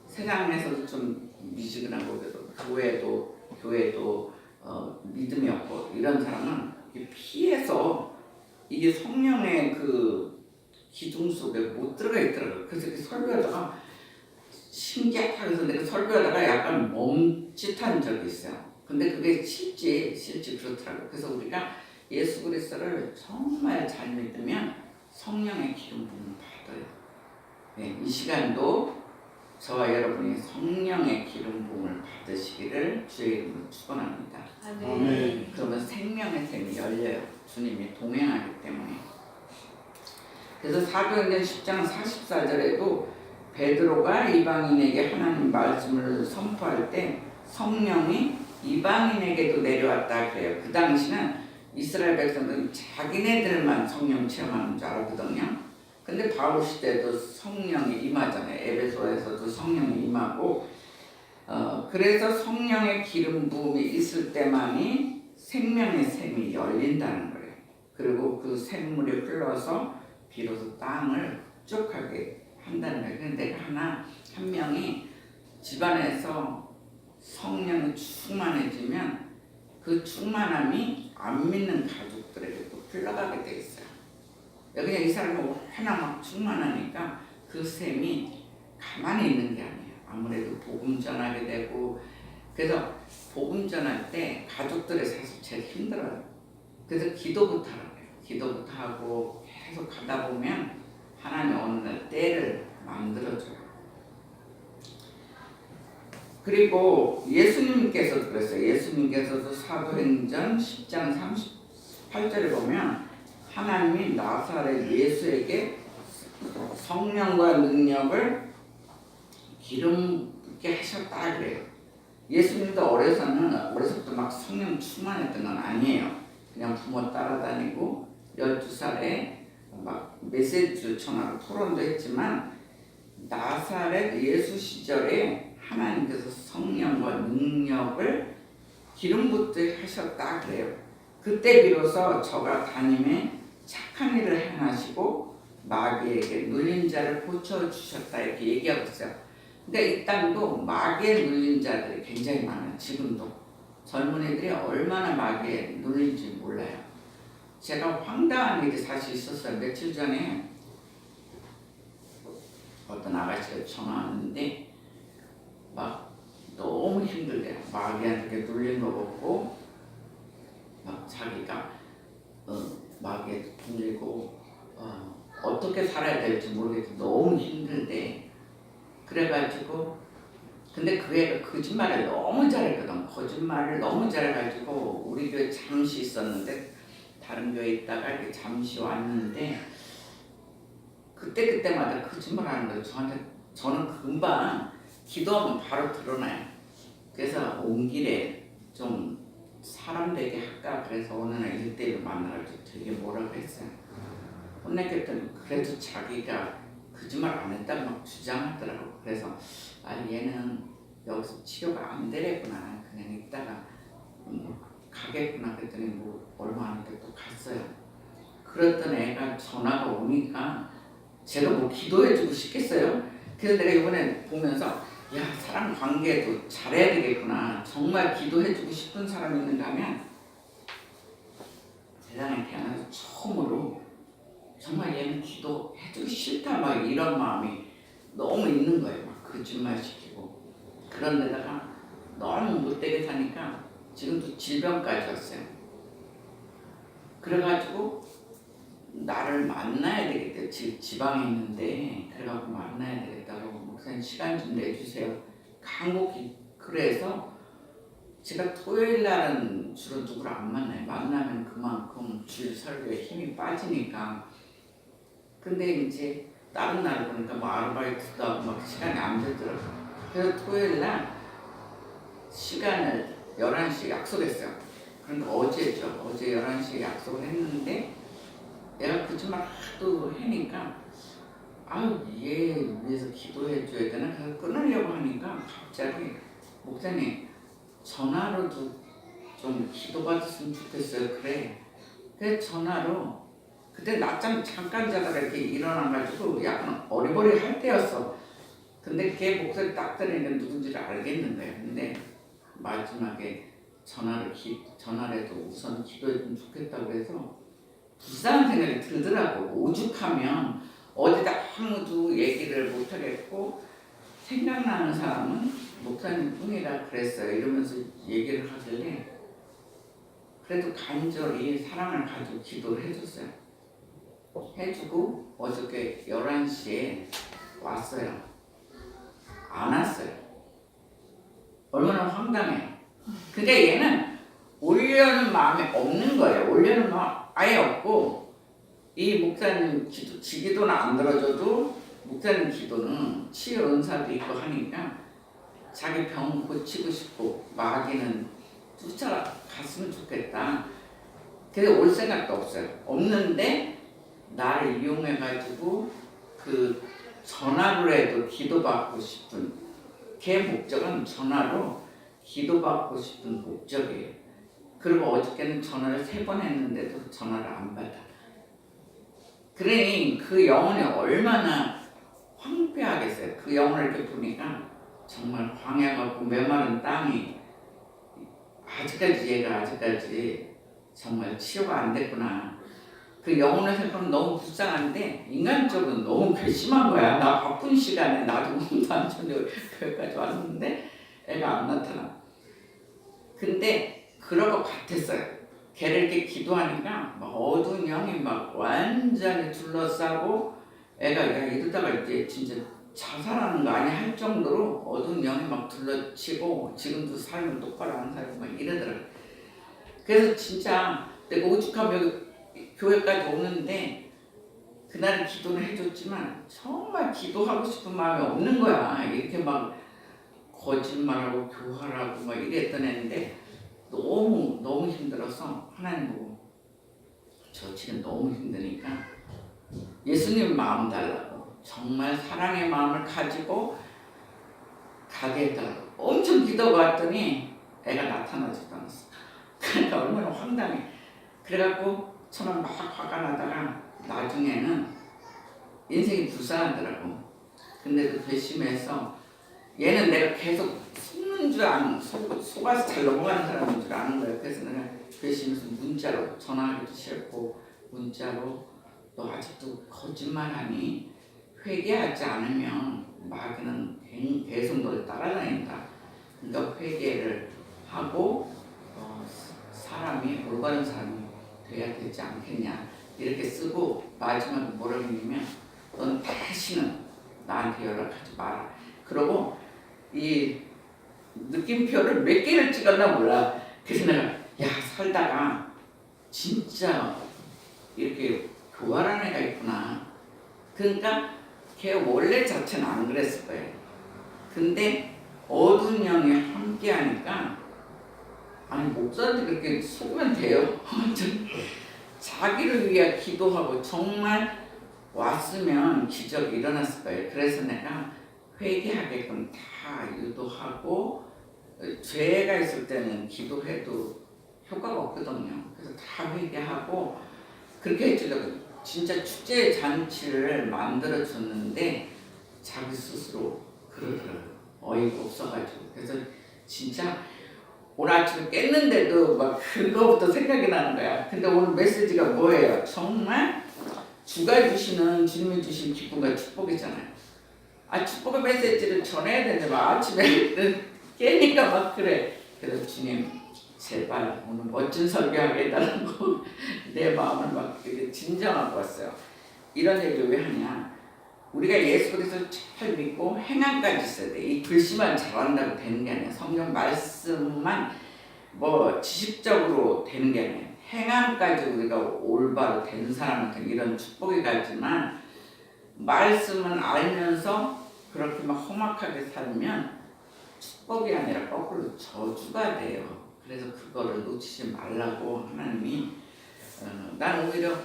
세상에서도 좀 미지근하고 그래도 교회도 믿음이 없고 이런 사람은 피해서 이게 성령의 그 기둥 속에 못 들어가 있더라고요. 그래서 이렇게 설교하다가 신기하다 그래서 내가 설교하다가 약간 멈칫한 적이 있어요. 근데 그게 실제 그렇더라고요. 그래서 우리가 예수 그리스도를 정말 잘 믿으면 성령의 기름 부음을 받아요. 네, 이 시간도 저와 여러분이 성령의 기름 부음을 받으시기를 주의 이름으로 축원합니다. 아멘. 그러면 생명의 샘이 열려요. 주님이 동행하기 때문에. 그래서 사도행전 10장 44절에도 베드로가 이방인에게 하나님 말씀을 선포할 때 성령이 이방인에게도 내려왔다 그래요. 그 당시는 이스라엘 백성들은 자기네들만 성령 체험하는 줄 알았거든요. 근데 바울 시대도 성령이 임하잖아요. 에베소에서도 성령이 임하고 그래서 성령의 기름 부음이 있을 때만이 생명의 샘이 열린다는 거예요. 그리고 그 샘물이 흘러서 비로소 땅을 흡족하게 한다는 거예요. 근데 내가 한 명이 집안에서 성령이 충만해지면 그 충만함이 안 믿는 가족들에게도 흘러가게 돼 있어요. 그냥 이 사람이 얼마나 막 충만하니까 그 셈이 가만히 있는 게 아니에요. 아무래도 복음 전하게 되고 그래서 복음 전할 때 가족들이 사실 제일 힘들어요. 그래서 기도부터 하라고 해요. 기도부터 하고 계속 가다 보면 하나님 어느 날 때를 만들어줘요. 그리고 예수님께서도 그랬어요. 예수님께서도 사도행전 10장 38절에 보면 하나님이 나사렛 예수에게 성령과 능력을 기름 붓게 하셨다 그래요. 예수님도 어려서부터 막 성령 충만했던 건 아니에요. 그냥 부모 따라다니고 12살에 막 메시지 전하고 토론도 했지만 나사렛 예수 시절에 하나님께서 성령과 능력을 기름 붓게 하셨다 그래요. 그때 비로소 저가 담임에 착한 일을 행하시고 마귀에게 눌린 자를 고쳐주셨다 이렇게 얘기하고 있어요. 그러니까 이 땅도 마귀에 눌린 자들이 굉장히 많아요. 지금도 젊은이들이 얼마나 마귀에 눌린지 몰라요. 제가 황당한 일이 사실 있었어요. 며칠 전에 어떤 아가씨가 전화 왔는데 막 너무 힘들대요. 마귀한테 눌린 거 같고 막 자기가 마귀에 눌리고 어떻게 살아야 될지 모르겠어. 너무 힘들대. 그래가지고 근데 그 애가 거짓말을 너무 잘했거든. 거짓말을 너무 잘해가지고 우리 교회 잠시 있었는데 다른 교회에 있다가 이렇게 잠시 왔는데 그때마다 거짓말하는 거예요. 저는 금방 기도하면 바로 드러나요. 그래서 온 길에 좀 사람 되게 할까 그래서 어느 날 1대1로 만나가지고 되게 뭐라고 했어요. 혼냈더니 그래도 자기가 거짓말 안 했다고 막 주장하더라고. 그래서 얘는 여기서 치료가 안 되겠구나. 그냥 있다가 가겠구나. 그랬더니 뭐 얼마 안 돼 또 갔어요. 그랬더니 애가 전화가 오니까 제가 뭐 기도해주고 싶겠어요. 그래서 내가 이번에 보면서 야 사람 관계도 잘해야 되겠구나. 정말 기도해주고 싶은 사람이 있는가 하면 세상에 태어나서 처음으로 정말 얘는 기도해주기 싫다 막 이런 마음이 너무 있는 거예요. 막 거짓말 시키고 그런 데다가 너무 못되게 사니까 지금도 질병까지 왔어요. 그래가지고 나를 만나야 되겠대요. 지방에 있는데 그래갖고 만나야 되겠다고 목사님 시간 좀 내주세요. 간곡히 그래서 제가 토요일 날은 주로 누구를 안 만나요. 만나면 그만큼 주일 설교에 힘이 빠지니까. 근데 이제 다른 날 보니까 뭐 아르바이트도 하고 막 시간이 안 되더라고요. 그래서 토요일 날 시간을 11시에 약속했어요. 그러니까 어제죠. 어제 11시에 약속을 했는데 내가 거짓말 하도 하니까 얘 위해서 기도해 줘야 되나? 그래서 끊으려고 하니까 갑자기 목사님 전화로도 좀 기도받았으면 좋겠어요. 그래서 전화로 그때 낮잠 잠깐 자다가 이렇게 일어나가지고 약간 어리버리할 때였어. 근데 걔 목소리 딱 들으니까 누군지를 알겠는 거예요. 근데 마지막에 전화라도 우선 기도해주면 좋겠다고 해서 불쌍한 생각이 들더라고. 오죽하면 어디다 아무도 얘기를 못하겠고 생각나는 사람은 목사님 뿐이라 그랬어요. 이러면서 얘기를 하길래 그래도 간절히 사랑을 가지고 기도를 해줬어요. 해주고 어저께 11시에 왔어요. 안 왔어요. 얼마나 황당해요. 근데 얘는 오려는 마음이 없는 거예요. 오려는 마음 아예 없고 이 목사님 기도는 안 들어줘도 목사님 기도는 치유 은사도 있고 하니까 자기 병 고치고 싶고 마귀는 쫓아갔으면 좋겠다. 그래서 올 생각도 없어요. 없는데 나를 이용해가지고 그 전화로 해도 기도받고 싶은 걔 목적은 전화로 기도받고 싶은 목적이에요. 그리고 어저께는 전화를 3번 했는데도 전화를 안 받아. 그러니 그 영혼이 얼마나 황폐하겠어요. 그 영혼을 이렇게 보니까 정말 광야 같고 메마른 땅이 아직까지 정말 치료가 안 됐구나. 그 영혼을 생각하면 너무 불쌍한데 인간적으로 너무 괘씸한 거야. 나 바쁜 시간에 나도 몸도 안 좋은데 거기까지 왔는데 애가 안 나타나. 근데 그럴 것 같았어요. 걔를 이렇게 기도하니까 막 어두운 영이 막 완전히 둘러싸고 애가 야 이러다가 이제 진짜 자살하는 거 아니야 할 정도로 어두운 영이 막 둘러치고 지금도 삶을 똑바로 안 살고 막 이러더라고요. 그래서 진짜 내가 오죽하면 여기 교회까지 오는데 그날은 기도를 해줬지만 정말 기도하고 싶은 마음이 없는 거야. 이렇게 막 거짓말하고 교활하고 막 이랬던 애인데 너무 힘들어서 하나님 보고 저 지금 너무 힘드니까 예수님 마음 달라고 정말 사랑의 마음을 가지고 가게 해달라고 엄청 기도가 왔더니 애가 나타나지도 않았어. 그러니까 얼마나 황당해. 그래갖고 처음에 막 화가 나다가 나중에는 인생이 불쌍하더라고. 근데도 괘씸해서 얘는 내가 계속 속는 줄 아는 속아서 잘 넘어가는 사람인 줄 아는 거야. 그래서 내가 괘씸해서 문자로 전화하기도 싫고 문자로 너 아직도 거짓말하니 회개하지 않으면 마귀는 계속 널 따라다닌다. 그러니까 회개를 하고 사람이 올바른 사람이 돼야 되지 않겠냐 이렇게 쓰고 마지막에 뭐라고 했냐면 넌 다시는 나한테 연락하지 마라. 그러고 이 느낌표를 몇 개를 찍었나 몰라. 그래서 내가 야 살다가 진짜 이렇게 교활한 애가 있구나. 그러니까 걔 원래 자체는 안 그랬을 거예요. 근데 어두운 영이 함께 하니까 아니 목사한테 그렇게 속으면 돼요. 자기를 위해 기도하고 정말 왔으면 기적이 일어났을 거예요. 그래서 내가 회개하게끔 다 유도하고 죄가 있을 때는 기도해도 효과가 없거든요. 그래서 다 회개하고 그렇게 해주려고 진짜 축제 잔치를 만들어 줬는데 자기 스스로 그러더라고요. 어이가 없어가지고. 그래서 진짜 오늘 아침에 깼는데도 막 그거부터 생각이 나는 거야. 근데 오늘 메시지가 뭐예요? 정말 주가 주시는 주님이 주신 기쁨과 축복이잖아요. 아 축복의 메시지를 전해야 되는데 막 아침에 깨니까 막 그래. 그래서 주님 제발 오늘 멋진 설교하게 해달라고 내 마음을 막 진정하고 왔어요. 이런 얘기를 왜 하냐? 우리가 예수 그리스도를 잘 믿고 행함까지 있어야 돼. 이 글씨만 잘한다고 되는 게 아니야. 성경 말씀만 뭐 지식적으로 되는 게 아니야. 행함까지 우리가 올바로 된 사람한테 이런 축복이 가지만 말씀은 알면서 그렇게 막 험악하게 살면 축복이 아니라 거꾸로 저주가 돼요. 그래서 그거를 놓치지 말라고 하나님이 난 오히려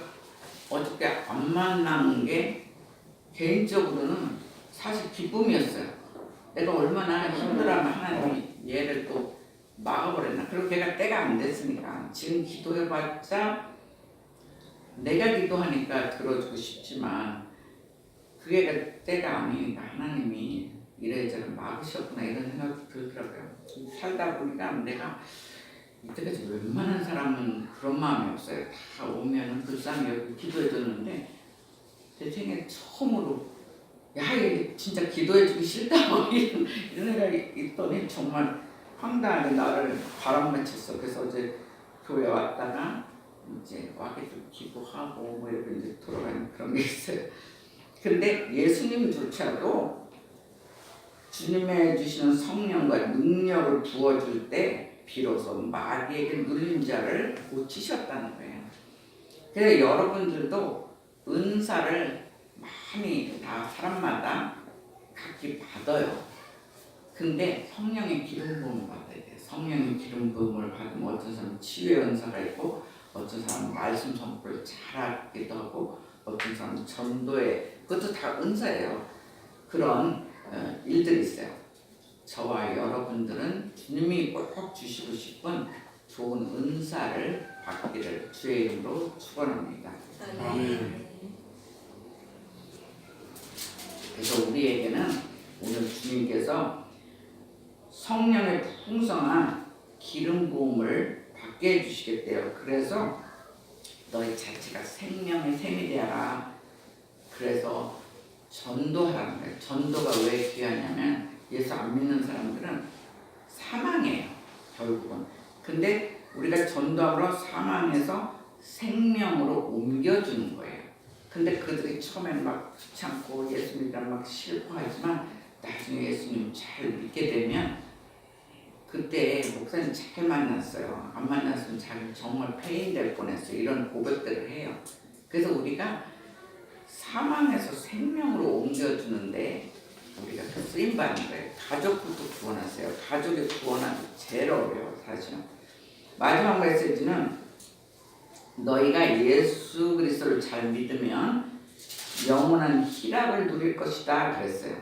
어저께 안 만난 게 개인적으로는 사실 기쁨이었어요. 내가 얼마나 힘들어하면 하나님이 얘를 또 막아버렸나. 그리고 걔가 때가 안 됐으니까 지금 기도해봤자 내가 기도하니까 들어주고 싶지만 그게 때가 아니니까 하나님이 이래저래 막으셨구나 이런 생각이 들더라고요. 살다 보니까 내가 이때까지 웬만한 사람은 그런 마음이 없어요. 다 오면은 불쌍히 여기 기도해줬는데 제 생애 처음으로 야 이게 진짜 기도해주기 싫다 뭐 이런 생각이 있더니 정말 황당하게 나를 바람맞혔어. 그래서 어제 교회 왔다가 이제 와게 좀 기도하고 뭐 이렇게 이제 돌아가는 그런 게 있어요. 근데 예수님조차도 주님의 주시는 성령과 능력을 부어줄 때 비로소 마귀에게 눌린 자를 고치셨다는 거예요. 그래서 여러분들도 은사를 많이 다 사람마다 각기 받아요. 근데 성령의 기름 부음을 받아야 돼요. 성령의 기름 부음을 받으면 어떤 사람은 치유의 은사가 있고 어떤 사람은 말씀 선포를 잘하기도 하고 어떤 사람은 전도에, 그것도 다 은사예요. 그런 일들이 있어요. 저와 여러분들은 주님이 꼭 주시고 싶은 좋은 은사를 받기를 주의 이름으로 축원합니다. 아멘. 그래서 우리에게는 오늘 주님께서 성령의 풍성한 기름 부음을 받게 해주시겠대요. 그래서 너희 자체가 생명의 샘이 되어라. 그래서 전도하라는 거예요. 전도가 왜 귀하냐면 예수 안 믿는 사람들은 사망해요. 결국은. 근데 우리가 전도함으로 사망에서 생명으로 옮겨주는 거예요. 근데 그들이 처음에는 막 귀찮고 예수 믿으라 막 싫어하지만 나중에 예수님 잘 믿게 되면 그때 목사님 잘 만났어요. 안 만났으면 자기 정말 폐인될 뻔했어요. 이런 고백들을 해요. 그래서 우리가 사망에서 생명으로 옮겨주는데 우리가 쓰임받는 거예요. 가족부터 구원하세요. 가족의 구원하기 제일 어려워요. 사실은. 마지막 메시지는 너희가 예수 그리스도를 잘 믿으면 영원한 희락을 누릴 것이다 그랬어요.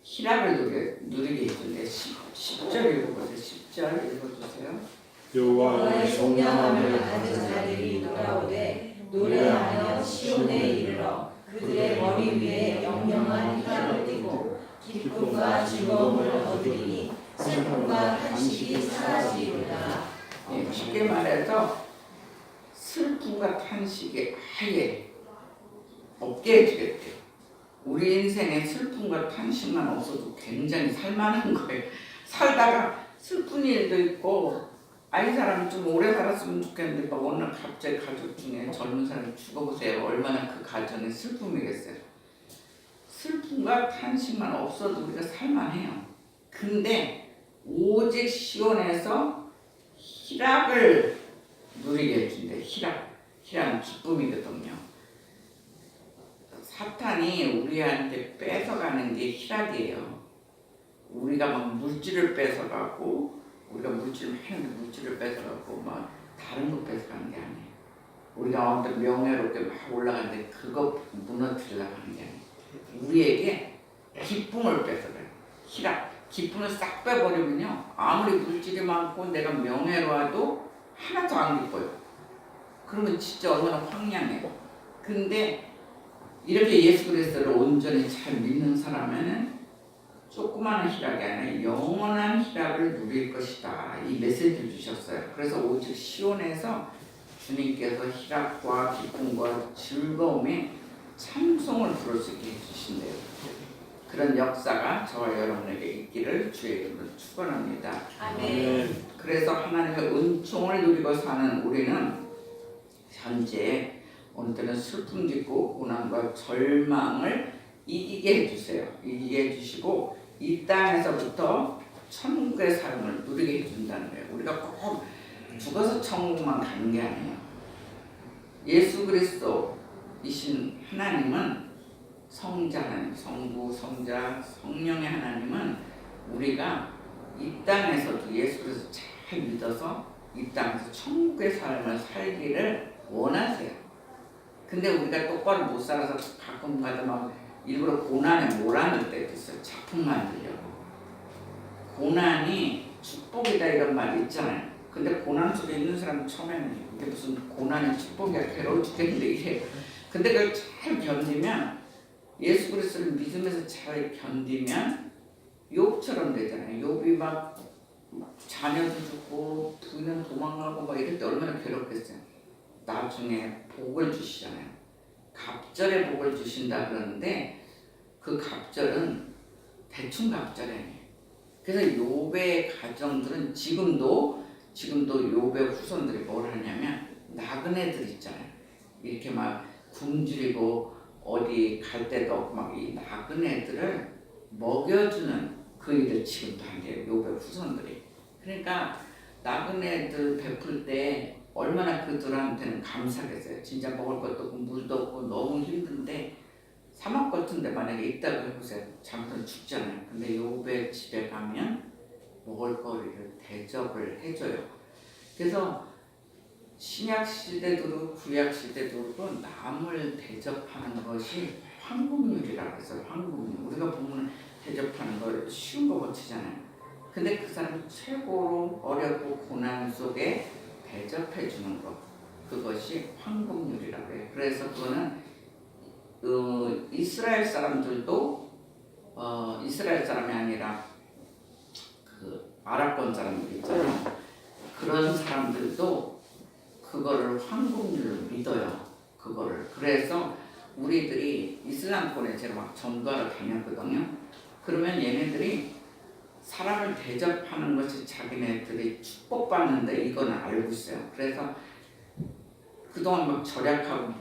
희락을 누리게 해준대. 10절 읽어보세요. 10절 읽어주세요. 여호와의 성령함을 받은 자들이 돌아오되 노래하며 시온에 이르러 그들의 머리 위에 영영한 희락을 띠고 기쁨과 즐거움을 얻으리니 슬픔과 탄식이 사라지리로다. 예, 쉽게 말해서 슬픔과 탄식이 아예 없게 해주겠대요. 우리 인생에 슬픔과 탄식만 없어도 굉장히 살만한 거예요. 살다가 슬픈 일도 있고 아이 사람이 좀 오래 살았으면 좋겠는데 막 어느 날 갑자기 가족 중에 젊은 사람이 죽어보세요. 얼마나 그 가정에 슬픔이겠어요. 슬픔과 탄식만 없어도 우리가 살만해요. 근데 오직 시온에서 희락을 누리게 해준대. 희락은 기쁨이거든요. 사탄이 우리한테 뺏어가는 게 희락이에요. 우리가 막 물질을 뺏어가고 우리가 물질을 하는데 물질을 뺏어가고 막 다른 거 뺏어가는 게 아니에요. 우리가 아무튼 명예롭게 막 올라가는데 그거 무너뜨리려고 하는 게 아니에요. 우리에게 기쁨을 뺏어가요. 희락, 기쁨을 싹 빼버리면요 아무리 물질이 많고 내가 명예로워도 하나도 안 기뻐요. 그러면 진짜 얼마나 황량해요. 근데 이렇게 예수 그리스도를 온전히 잘 믿는 사람에는 조그마한 희락이 아니라 영원한 희락을 누릴 것이다. 이 메시지를 주셨어요. 그래서 오직 시온에서 주님께서 희락과 기쁨과 즐거움에 참송을 부를 수 있게 해주신대요. 그런 역사가 저와 여러분에게 있기를 주의 이름으로 축원합니다. 아멘. 그래서 하나님의 은총을 누리고 사는 우리는 현재 어느 때는 슬픔도 있고 고난과 절망을 이기게 해주세요. 이기게 해주시고 이 땅에서부터 천국의 삶을 누리게 해준다는 거예요. 우리가 꼭 죽어서 천국만 가는 게 아니에요. 예수 그리스도이신 하나님은 성자 하나님, 성부, 성자, 성령의 하나님은 우리가 이 땅에서도 예수 그리스도 잘 믿어서 이 땅에서 천국의 삶을 살기를 원하세요. 근데 우리가 똑바로 못 살아서 가끔가다 막 일부러 고난에 몰아넣을 때도 있어요. 작품 만들려고. 고난이 축복이다 이런 말이 있잖아요. 근데 고난 속에 있는 사람은 처음에는 이게 무슨 고난이 축복이야 괴로워 죽겠는데 이래. 근데 그걸 잘 견디면 예수 그리스도를 믿으면서 잘 견디면 욥처럼 되잖아요. 욥이 막 자녀도 죽고 부인은 도망가고 막 이럴 때 얼마나 괴롭겠어요. 나중에 복을 주시잖아요. 갑절의 복을 주신다 그러는데 그 갑절은 대충 갑절이 아니에요. 그래서 욥의 가정들은 지금도 욥의 후손들이 뭘 하냐면 나그네들 있잖아요. 이렇게 막 굶주리고 어디 갈 데도 없고 막 이 나그네들을 먹여주는 그 일을 지금도 한대요. 욥의 후손들이. 그러니까 나그네들 베풀 때 얼마나 그들한테는 감사하겠어요. 진짜 먹을 것도 없고 물도 없고 너무 힘든데 사막 같은 데 만약에 있다고 해보세요. 잠깐 죽잖아요. 근데 욥의 집에 가면 먹을 거리를 대접을 해줘요. 그래서 신약 시대도 그렇고 구약 시대도 그렇고 남을 대접하는 것이 황금률이라고 해서 황금률. 우리가 보면 대접하는 걸 쉬운 거 고치잖아요. 근데 그 사람 최고로 어렵고 고난 속에 대접해 주는 것, 그것이 황금률이라고 해요. 그래서 그거는 이스라엘 사람들도 이스라엘 사람이 아니라 그 아랍권 사람들 있잖아요. 그런 사람들도 그거를 황금률로 믿어요. 그거를. 그래서 우리들이 이슬람권에 제가 막 전도하러 다녔거든요. 그러면 얘네들이 사람을 대접하는 것이 자기네들이 축복받는데 이거는 알고 있어요. 그래서 그동안 막 절약하고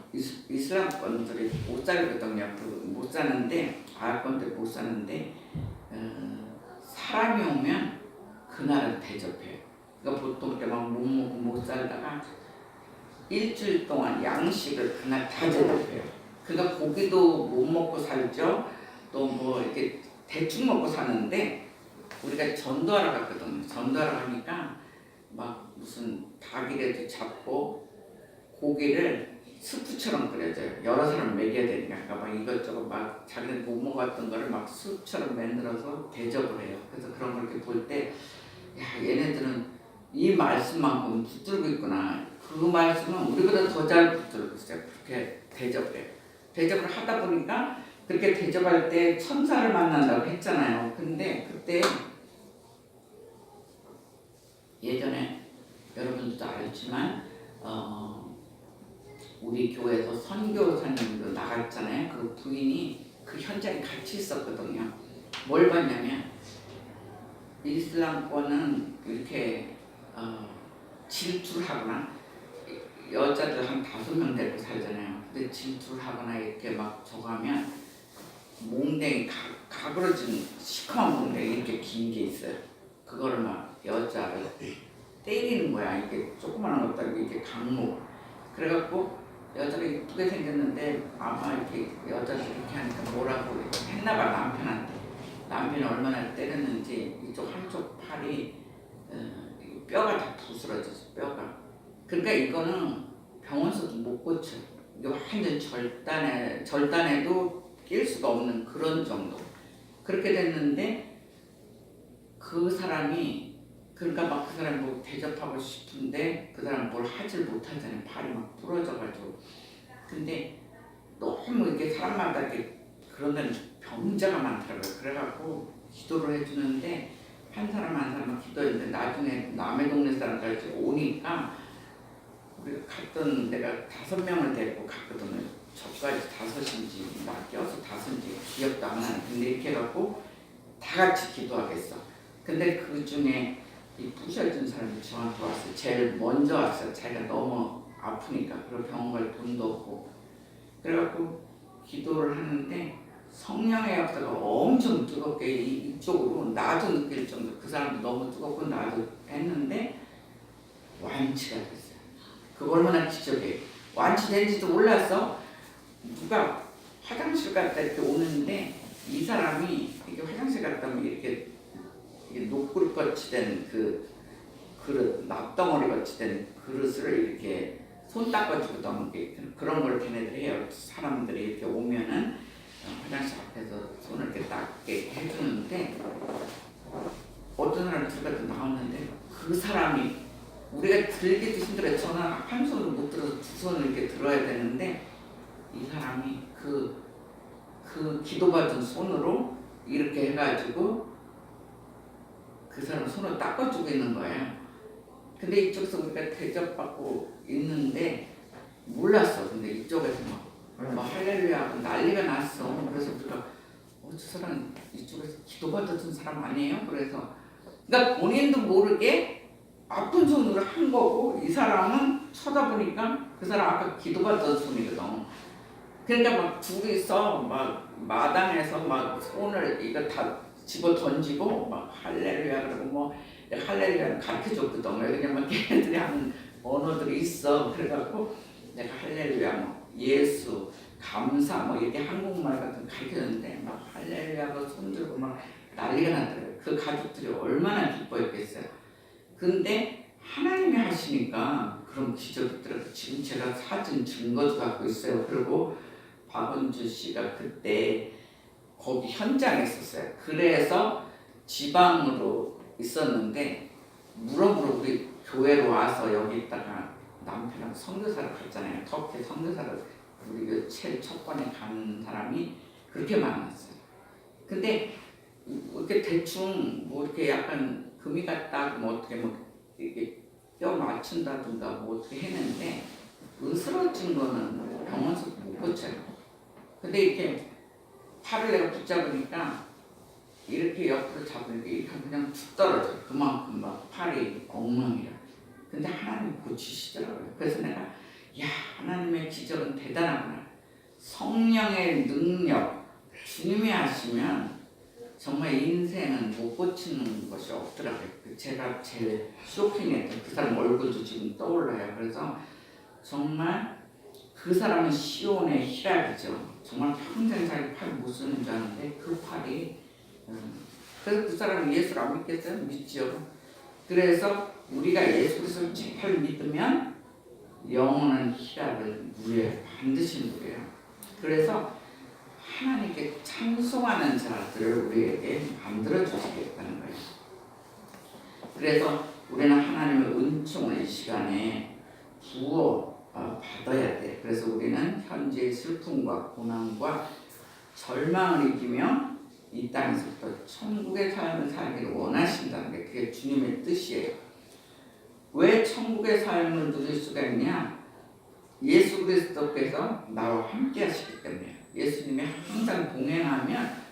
이슬람권들이 못 살거든요. 못 사는데 아랍권들 못 사는데 사람이 오면 그날은 대접해요. 그러니까 보통 때 막 못 먹고 못 살다가 일주일 동안 양식을 그날 다 대접해요. 그러니까 고기도 못 먹고 살죠. 또 뭐 이렇게 대충 먹고 사는데 우리가 전도하러 갔거든요. 전도하러 가니까 막 무슨 닭이라도 잡고 고기를 스프처럼 끓여줘요. 여러 사람 먹여야 되니까. 그러니까 막 이것저것 막 자기네 못 먹었던 거를 막 스프처럼 만들어서 대접을 해요. 그래서 그런 걸 이렇게 볼 때, 야, 얘네들은 이 말씀만큼 붙들고 있구나. 그 말씀은 우리보다 더 잘 붙들고 있어요. 그렇게 대접을 해요. 대접을 하다 보니까 그렇게 대접할 때 천사를 만난다고 했잖아요. 근데 그때 예전에 여러분들도 알지만 우리 교회에서 선교사님도 나갔잖아요. 그 부인이 그 현장에 같이 있었거든요. 뭘 봤냐면 이슬람권은 이렇게 질투를 하거나 여자들 한 5명 데리고 살잖아요. 근데 질투를 하거나 이렇게 막 저거 하면 몽댕이 가그러진 시커먼 몽댕이 이렇게 긴 게 있어요. 그거를 막 여자를 때리는 거야. 이게 조그마한 것도 아니고 이게 강목. 그래갖고 여자가 이쁘게 생겼는데 아마 이렇게 여자들 이렇게 하니까 뭐라고 했나봐 남편한테. 남편이 얼마나 때렸는지 이쪽 한쪽 팔이 뼈가 다 부스러졌어. 뼈가. 그러니까 이거는 병원서도 못 고쳐. 이게 완전 절단에도 낄 수가 없는 그런 정도. 그렇게 됐는데 그 사람이 그러니까 막 그 사람 뭐 대접하고 싶은데 그 사람 뭘 하질 못하잖아요. 팔이 막 부러져가지고. 근데 너무 이렇게 사람마다 이렇게 그런 데는 병자가 많더라고요. 그래갖고 기도를 해주는데 한 사람 기도했는데 나중에 남의 동네 사람까지 오니까 우리가 갔던 데가 5명을 데리고 갔거든요. 저까지 5인지 막 껴서 5인지 기억도 안 나는. 근데 이렇게 해갖고 다 같이 기도하겠어. 근데 그 중에 이 부셔진 사람이 저한테 왔어요. 제일 먼저 왔어요. 자기가 너무 아프니까. 그리고 병원 갈 돈도 없고. 그래갖고 기도를 하는데 성령의 역사가 엄청 뜨겁게 이쪽으로 나도 느낄 정도. 그 사람도 너무 뜨겁고 나도 했는데 완치가 됐어요. 그 얼마나 기적이에요. 완치된지도 몰랐어. 누가 화장실 갔다 이렇게 오는데 이 사람이 이렇게 화장실 갔다 오면 이렇게 녹그릇같이 된 그 그릇, 납덩어리 같이 된 그릇을 이렇게 손 닦아주고 넘게 그런 걸 걔네들 해요. 사람들이 이렇게 오면은 화장실 앞에서 손을 이렇게 닦게 해주는데 어떤 사람이 들어가서 나오는데 그 사람이 우리가 들기도 힘들어요. 저는 한 손을 못 들어서 2손을 이렇게 들어야 되는데 이 사람이 그 기도받은 손으로 이렇게 해가지고 그 사람 손을 닦아주고 있는 거예요. 근데 이쪽에서 우리가 대접받고 있는데 몰랐어. 근데 이쪽에서 막 할렐루야 하고 난리가 났어. 그래서 우리가 저 사람 이쪽에서 기도받았던 사람 아니에요? 그래서 그러니까 본인도 모르게 아픈 손으로 한 거고 이 사람은 쳐다보니까 그 사람 아까 기도받던 손이거든. 그러니까 막 둘이서 막 마당에서 막 손을 이거 다 집어 던지고 막 할렐루야 그러고 뭐 할렐루야를 가르쳐줬거든. 왜냐면 걔네들이 하는 언어들이 있어. 그래갖고 내가 할렐루야 뭐 예수 감사 뭐 이렇게 한국말 같은 거 가르쳐줬는데 막 할렐루야가 손들고 막 난리가 나더라고요. 그 가족들이 얼마나 기뻐했겠어요. 근데 하나님이 하시니까 그런 기적이 있더라고요. 지금 제가 사진 증거도 갖고 있어요. 그리고 박은주 씨가 그때 거기 현장에 있었어요. 그래서 지방으로 있었는데 물어보러 우리 교회로 와서 여기 있다가 남편하고 선교사를 갔잖아요. 터키 선교사를 우리 제일 첫 번에 간 사람이 그렇게 만났어요. 근데 이렇게 대충 뭐 이렇게 약간 금이 갔다 뭐 어떻게 뭐 이게 뼈 맞춘다든가 뭐 어떻게 했는데 으스러진 거는 병원에서 못 고쳐요. 근데 이렇게 팔을 내가 붙잡으니까 이렇게 옆으로 잡으니까 이렇게 그냥 툭 떨어져요. 그만큼 막 팔이 엉망이라. 근데 하나님 고치시더라고요. 그래서 내가 야 하나님의 기적은 대단하구나. 성령의 능력 주님이 하시면 정말 인생은 못 고치는 것이 없더라고요. 제가 제일 쇼킹했던 그 사람 얼굴도 지금 떠올라요. 그래서 정말 그 사람은 시온의 희락이죠. 정말 평생 자기 팔 못 쓰는 줄 아는데 그 팔이 그래서 그 사람은 예수를 안 믿겠어요? 믿지요. 그래서 우리가 예수 그리스도를 잘 믿으면 영원한 희락을 누려요. 반드시 누려요. 그래서 하나님께 찬송하는 자들을 우리에게 만들어 주시겠다는 거예요. 그래서 우리는 하나님의 은총을 이 시간에 부어 받아야 돼. 그래서 우리는 현재의 슬픔과 고난과 절망을 이기며 이 땅에서부터 천국의 삶을 살기를 원하신다는 게 그게 주님의 뜻이에요. 왜 천국의 삶을 누릴 수가 있냐? 예수 그리스도께서 나와 함께 하시기 때문에 예수님이 항상 동행하면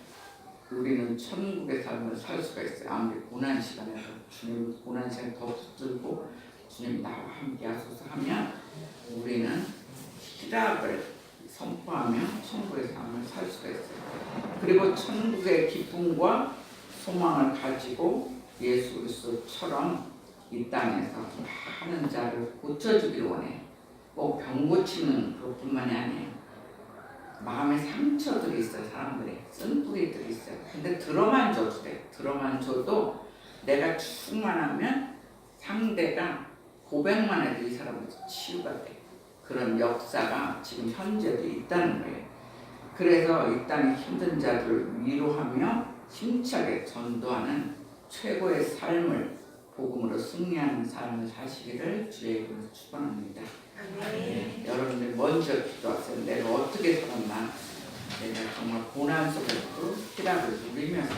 우리는 천국의 삶을 살 수가 있어요. 아무리 고난 시간에도 주님 고난 시간에 더 붙들고 주님 나와 함께 하소서 하면 우리는 희락을 선포하며 천국의 삶을 살 수가 있어요. 그리고 천국의 기쁨과 소망을 가지고 예수 그리스도처럼 이 땅에서 많은 자를 고쳐주기를 원해요. 꼭 병 고치는 그것뿐만이 아니에요. 마음에 상처들이 있어요. 사람들이 쓴뿌리들이 있어요. 근데 들어만 줘도 돼. 들어만 줘도 내가 충만하면 상대가 고백만 해도 이 사람은 치유가 돼. 그런 역사가 지금 현재도 있다는 거예요. 그래서 이 땅의 힘든 자들을 위로하며 힘차게 전도하는 최고의 삶을 복음으로 승리하는 삶을 사시기를 주의 이름으로 축원합니다. 네, 여러분들 먼저 기도하세요. 내가 어떻게 살았나? 내가 정말 고난 속에서도 희락을 누리면서